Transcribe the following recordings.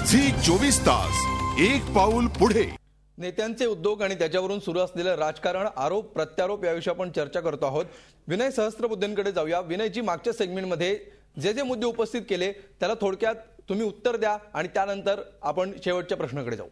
Zee24 तास एक पाऊल पुढे। नेत्यांचे उद्योग आणि त्याच्यावरून सुरू असलेलं राजकारण, आरोप प्रत्यारोप याविषयी आपण चर्चा करतो आहोत। विनय सहस्त्रबुद्धेंकडे जाऊया। विनयजी, मागच्या सेगमेंटमध्ये जे मुद्दे उपस्थित केले त्याला थोडक्यात तुम्ही उत्तर द्या आणि त्यानंतर आपण शेवटच्या प्रश्नाकडे जाऊ।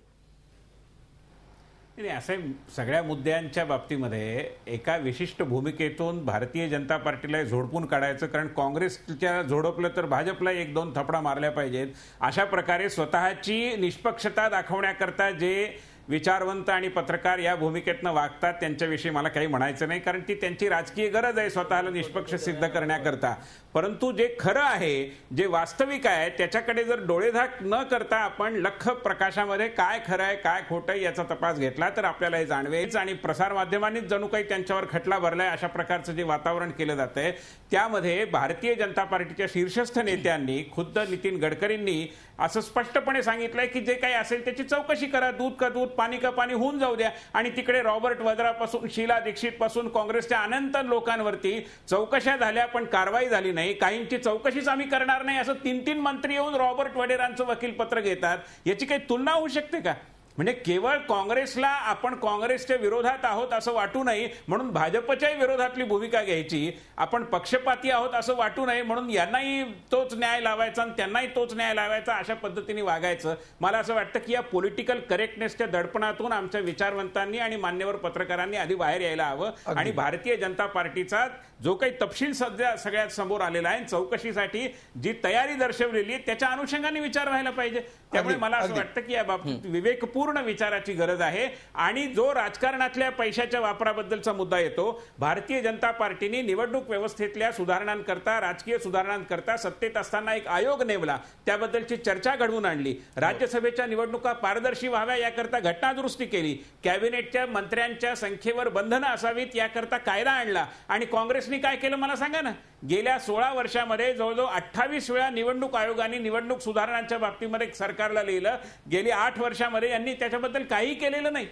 नाही, असे सगळ्या मुद्द्यांच्या बाबतीमध्ये एका विशिष्ट भूमिकेतून भारतीय जनता पार्टीला झोडपून काढायचं, कारण काँग्रेसच्या झोडपलं तर भाजपला एक दोन थपडा मारल्या पाहिजेत, अशा प्रकारे स्वतःची निष्पक्षता दाखवण्याकरता जे विचारवंत आणि पत्रकार या भूमिकेतनं वागतात त्यांच्याविषयी मला काही म्हणायचं नाही, कारण ती त्यांची राजकीय गरज आहे स्वतःला निष्पक्ष सिद्ध करण्याकरता। परंतु जे खरं आहे, जे वास्तविक आहे, त्याच्याकडे जर डोळेझाक न करता आपण लख प्रकाशामध्ये काय खरं आहे काय खोटं आहे याचा तपास घेतला तर आपल्याला हे जाणवेच। आणि प्रसार माध्यमांनीच जणू काही त्यांच्यावर खटला भरलाय अशा प्रकारचं जे वातावरण केलं जातंय, त्यामध्ये भारतीय जनता पार्टीच्या शीर्षस्थ नेत्यांनी, खुद्द नितीन गडकरींनी असं स्पष्टपणे सांगितलंय की जे काही असेल त्याची चौकशी करा, दूध का दूध पाणी का पाणी होऊन जाऊ द्या। आणि तिकडे रॉबर्ट वद्रापासून शीला दीक्षित पासून काँग्रेसच्या अनंत लोकांवरती चौकशा झाल्या पण कारवाई झाली नाही, काहींची चौकशीच आम्ही करणार नाही असं 3 मंत्री येऊन रॉबर्ट वडेरांचं वकीलपत्र घेतात। याची काही तुलना होऊ शकते का? म्हणजे केवळ काँग्रेसला आपण काँग्रेसच्या विरोधात आहोत असं वाटू नये म्हणून भाजपच्याही विरोधातली भूमिका घ्यायची, आपण पक्षपाती आहोत असं वाटू नये म्हणून यांनाही तोच न्याय लावायचा आणि त्यांनाही तोच न्याय लावायचा, अशा पद्धतीने वागायचं। मला असं वाटतं की या पॉलिटिकल करेक्टनेसच्या दडपणातून आमच्या विचारवंतांनी आणि मान्यवर पत्रकारांनी आधी बाहेर यायला हवं आणि भारतीय जनता पार्टीचा जो काही तपशील सध्या सगळ्यात समोर आलेला आहे, चौकशीसाठी जी तयारी दर्शवलेली आहे त्याच्या अनुषंगाने विचार व्हायला पाहिजे। त्यामुळे मला असं वाटतं की या बाबतीत विवेकपूर्ण विचाराची गरज आहे। आणि जो राजकारणातल्या पैशाच्या वापराबद्दलचा मुद्दा येतो, भारतीय जनता पार्टीने निवडणूक व्यवस्थेतल्या सुधारणांकरता, राजकीय सुधारणांकरता सत्तेत असताना एक आयोग नेमला, त्याबद्दलची चर्चा घडवून आणली, राज्यसभेच्या निवडणुका पारदर्शी व्हाव्या याकरता घटना दुरुस्ती केली, कॅबिनेटच्या मंत्र्यांच्या संख्येवर बंधनं असावीत याकरता कायदा आणला। आणि काँग्रेसने काय केलं मला सांगा ना? गेल्या 16 वर्षामध्ये जवळजवळ 28 वेळा निवडणूक आयोगाने निवडणूक सुधारणांच्या बाबतीमध्ये सरकारला लिहिलं, गेली 8 वर्षामध्ये यांनी त्याच्याबद्दल काही केलेलं नाही।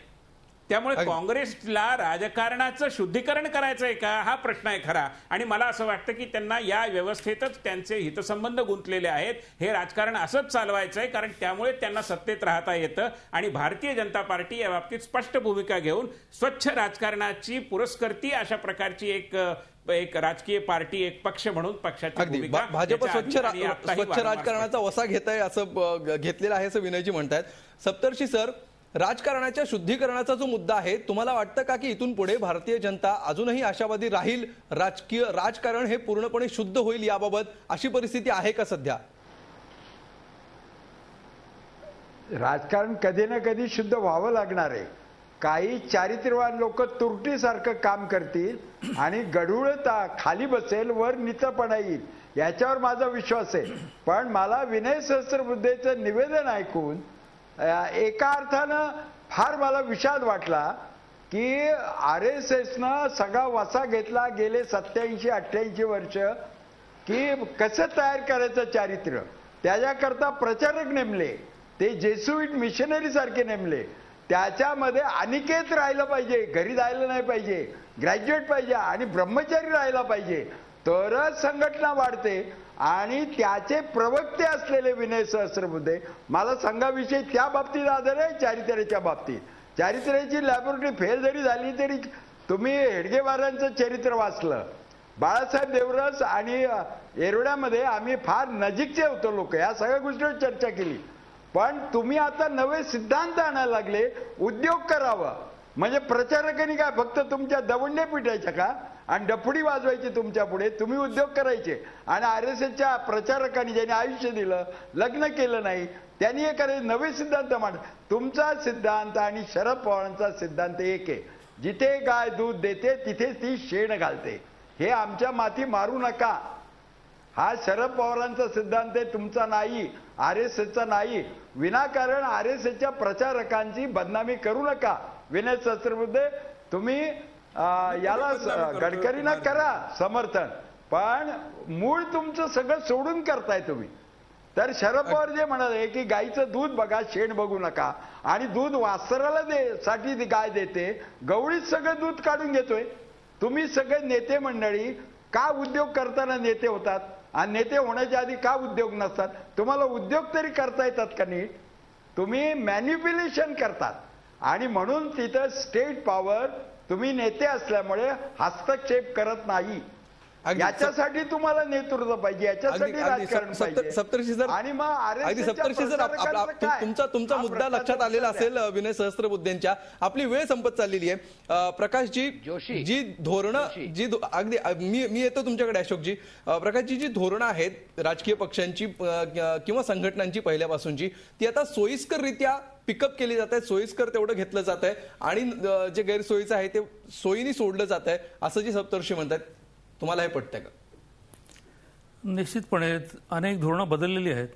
त्यामुळे काँग्रेसला राजकारणाचं शुद्धीकरण करायचंय का हा प्रश्न आहे खरा। आणि मला असं वाटतं की त्यांना या व्यवस्थेतच त्यांचे हितसंबंध गुंतलेले आहेत, हे राजकारण असंच चालवायचंय, कारण त्यामुळे त्यांना सत्तेत राहता येतं। आणि भारतीय जनता पार्टी या बाबतीत स्पष्ट भूमिका घेऊन स्वच्छ राजकारणाची पुरस्कर्ती अशा प्रकारची एक राजकीय पार्टी, एक पक्ष म्हणून पक्षाची भूमिका, भाजप स्वच्छ राजकारणाचा वसा घेत आहे असं घेतलेला आहे असं विनयजी म्हणतायत। सप्तर्षी सर, राजकारणाच्या शुद्धीकरणाचा जो मुद्दा आहे, तुम्हाला वाटतं का की इथून पुढे भारतीय जनता अजूनही आशावादी राहील, राजकारण हे पूर्णपणे शुद्ध होईल याबाबत अशी परिस्थिती आहे का सध्या? राजकारण कधी ना कधी शुद्ध व्हावं लागणार आहे। काही चारित्र्यवान लोक तुरटीसारखं काम करतील आणि गढूळ खाली बसेल, वर निचपणा येईल, याच्यावर माझा विश्वास आहे। पण मला विनय सहस्त्रबुद्धेचं निवेदन ऐकून एका अर्थानं फार मला विषाद वाटला की RSSनं सगळा वसा घेतला गेले 87-88 वर्ष की कसं तयार करायचं चारित्र्य, त्याच्याकरता प्रचारक नेमले, ते जेसुईट मिशनरी सारखे नेमले, त्याच्यामध्ये अनिकेत राहिलं पाहिजे, घरी जायला नाही पाहिजे, ग्रॅज्युएट पाहिजे आणि ब्रह्मचारी राहायला पाहिजे, तरच संघटना वाढते। आणि त्याचे प्रवक्ते असलेले विनय सहस्त्रबुद्धे, मला संघाविषयी त्या बाबतीत आदर आहे। चारित्र्याच्या बाबतीत, चारित्र्याची लॅबोरेटरी फेल जरी झाली तरी तुम्ही हेडगेवारांचं चरित्र वाचलं, बाळासाहेब देवरस आणि येरवड्यामध्ये आम्ही फार नजीकचे होतो लोक, या सगळ्या गोष्टीवर चर्चा केली। पण तुम्ही आता नवे सिद्धांत आणायला लागले, उद्योग करावा म्हणजे प्रचारकांनी काय फक्त तुमच्या दवंडे पिटायच्या का आणि डफडी वाजवायची तुमच्या पुढे, तुम्ही उद्योग करायचे। आणि RSSच्या प्रचारकांनी ज्यांनी आयुष्य दिलं, लग्न केलं नाही, त्यांनी हे करायचे, नवे सिद्धांत मांड। तुमचा सिद्धांत आणि शरद पवारांचा सिद्धांत एक आहे, जिथे गाय दूध देते तिथे ती शेण घालते, हे आमच्या माती मारू नका, हा शरद पवारांचा सिद्धांत आहे, तुमचा नाही, RSSचा नाही। विनाकारण RSSच्या प्रचारकांची बदनामी करू नका। विनय सहस्त्रबुद्धे, तुम्ही याला गडकरींना करा समर्थन, पण मूळ तुमचं सगळं सोडून करताय तुम्ही। तर शरद पवार जे म्हणाले की गाईचं दूध बघा, शेण बघू नका, आणि दूध वासराला साठी गाय देते, गवळीत सगळं दूध काढून घेतोय। तुम्ही सगळे नेते मंडळी का उद्योग करताना नेते होतात आणि नेते होण्याच्या आधी का उद्योग नसतात? तुम्हाला उद्योग तरी करता येतात का नीट? तुम्ही मॅन्युप्युलेशन करतात आणि म्हणून तिथं स्टेट पॉवर तुम्ही नेते असल्यामुळे हस्तक्षेप करत नाही. याच्यासाठी तुम्हाला नेतृत्व पाहिजे, याच्यासाठी राजकारण पाहिजे. सप्तर्षी सर आणि मग सप्तर्षी सर तुमचा मुद्दा लक्षात आलेला असेल विनय सहस्त्रबुद्धेंच्या. आपली वेळ संपत चाललेली आहे. प्रकाशजी, जी धोरणं अगदी मी येतो तुमच्याकडे अशोकजी. प्रकाशजी, जी धोरणं आहेत राजकीय पक्षांची किंवा संघटनांची पहिल्यापासूनची, ती आता सोयीस्कररित्या पिकअप केली जात आहे, सोयीस्कर तेवढं घेतलं जात आहे आणि जे गैरसोयीचं आहे ते सोयीने सोडलं जात आहे, असं जी सप्तर्षी म्हणतात. तुम्हाला हे पटतंय का? निश्चितपणे अनेक धोरणं बदललेली आहेत,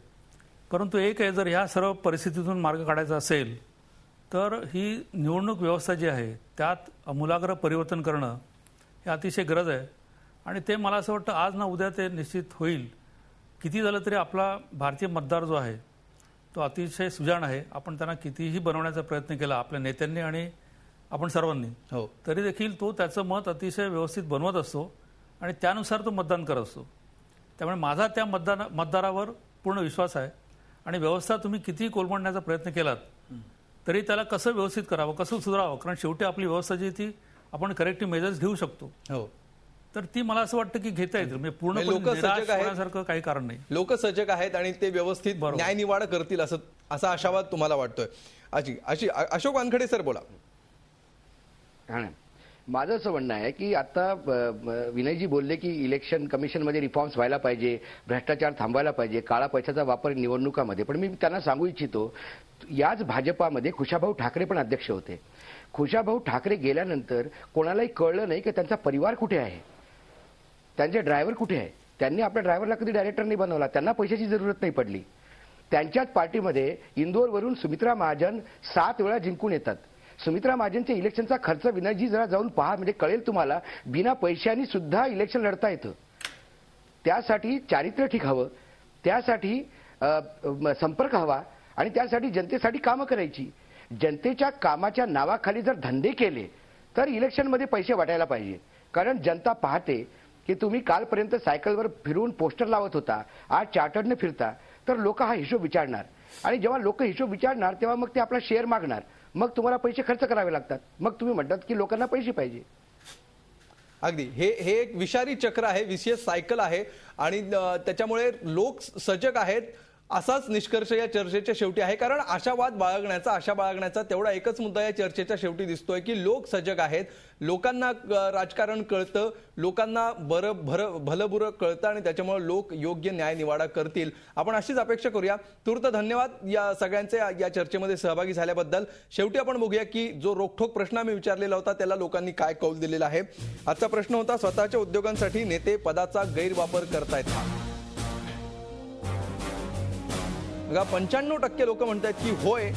परंतु एक आहे, जर ह्या सर्व परिस्थितीतून मार्ग काढायचा असेल तर ही निवडणूक व्यवस्था जी आहे त्यात आमूलाग्र परिवर्तन करणं हे अतिशय गरज आहे. आणि ते मला असं वाटतं आज ना उद्या ते निश्चित होईल. किती झालं तरी आपला भारतीय मतदार जो आहे तो अतिशय सुजाण आहे. आपण त्यांना कितीही बनवण्याचा प्रयत्न केला आपल्या नेत्यांनी आणि आपण सर्वांनी, तरी देखील तो त्याचं मत अतिशय व्यवस्थित बनवत असतो आणि त्यानुसार तो मतदान करत असतो. त्यामुळे माझा त्या मतदारावर पूर्ण विश्वास आहे. आणि व्यवस्था तुम्ही कितीही कोलमडण्याचा प्रयत्न केलात तरी त्याला कसं व्यवस्थित करावं, कसं सुधारावं, कारण शेवटी आपली व्यवस्था जी ती आपण करेक्टिव्ह मेजर्स घेऊ शकतो. तर ती मला असं वाटतं की घेता येतील. म्हणजे पूर्ण लोक सजग होण्यासारखं काही कारण नाही. लोक सजग आहेत आणि ते व्यवस्थित न्यायनिवाडा करतील असा आशावाद तुम्हाला वाटतोय. अशोक वानखडे सर, बोला. माझं असं म्हणणं आहे की आता विनयजी बोलले की इलेक्शन कमिशनमध्ये रिफॉर्म्स व्हायला पाहिजे, भ्रष्टाचार थांबवायला पाहिजे, काळा पैशाचा वापर निवडणुकामध्ये. पण मी त्यांना सांगू इच्छितो, याच भाजपामध्ये खुशाभाऊ ठाकरे पण अध्यक्ष होते. खुशाभाऊ ठाकरे गेल्यानंतर कोणालाही कळलं नाही की त्यांचा परिवार कुठे आहे, त्यांचे ड्रायव्हर कुठे आहे. त्यांनी आपल्या ड्रायव्हरला कधी डायरेक्टर नाही बनवला, त्यांना पैशाची जरूरत नाही पडली. त्यांच्याच पार्टीमध्ये इंदोरवरून सुमित्रा महाजन 7 वेळा जिंकून येतात. सुमित्रा महाजनच्या इलेक्शनचा खर्च विनयजी जरा जाऊन पहा, म्हणजे कळेल तुम्हाला, बिना पैशांनी सुद्धा इलेक्शन लढता येतं. त्यासाठी चारित्र्य ठीक हवं, त्यासाठी संपर्क हवा आणि त्यासाठी जनतेसाठी कामं करायची. जनतेच्या कामाच्या नावाखाली जर धंदे केले तर इलेक्शनमध्ये पैसे वाटायला पाहिजे. कारण जनता पाहते की तुम्ही कालपर्यंत सायकलवर फिरून पोस्टर लावत होता, आज चार्टर्डने फिरता, तर लोक हा हिशोब विचारणार. आणि जेव्हा लोक हिशोब विचारणार तेव्हा मग ते आपला शेअर मागणार, मग तुम्हाला पैसे खर्च करावे लागतात. मग तुम्ही म्हणतात की लोकांना पैसे पाहिजे. अगदी हे एक विषारी चक्र आहे, विशेष सायकल आहे आणि त्याच्यामुळे लोक सजग आहेत असाच निष्कर्ष या चर्चेच्या शेवटी आहे. कारण आशा बाळगण्याचा तेवढा एकच मुद्दा या चर्चेच्या शेवटी दिसतोय की लोक सजग आहेत, लोकांना राजकारण कळतं, लोकांना भलं कळतं आणि त्याच्यामुळे लोक योग्य न्यायनिवाडा करतील. आपण अशीच अपेक्षा करूया. तूर्त धन्यवाद या सगळ्यांचे या चर्चेमध्ये सहभागी झाल्याबद्दल. शेवटी आपण बघूया की जो रोखठोक प्रश्न आम्ही विचारलेला होता त्याला लोकांनी काय कौल दिलेला आहे. आजचा प्रश्न होता, स्वतःच्या उद्योगांसाठी नेते पदाचा गैरवापर करतायत का? 95% लोक म्हणतात की होय,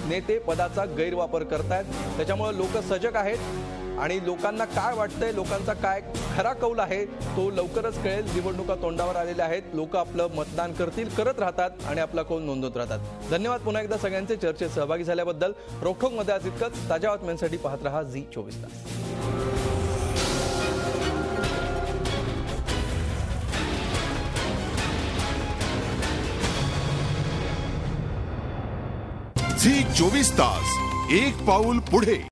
नेते पदाचा गैरवापर करतायत. त्याच्यामुळे लोक सजग आहेत आणि लोकांना काय वाटतंय, लोकांचा काय खरा कौल आहे तो लवकरच कळेल. निवडणुका तोंडावर आलेल्या आहेत, लोक आपलं मतदान करत राहतात आणि आपला कौल नोंदवत राहतात. धन्यवाद पुन्हा एकदा सगळ्यांचे चर्चेत सहभागी झाल्याबद्दल. रोखठोकमध्ये आज इतकंच. ताज्या बातम्यांसाठी पाहत रहा झी24 तास. झी 24 तास, एक पाऊल पुढे.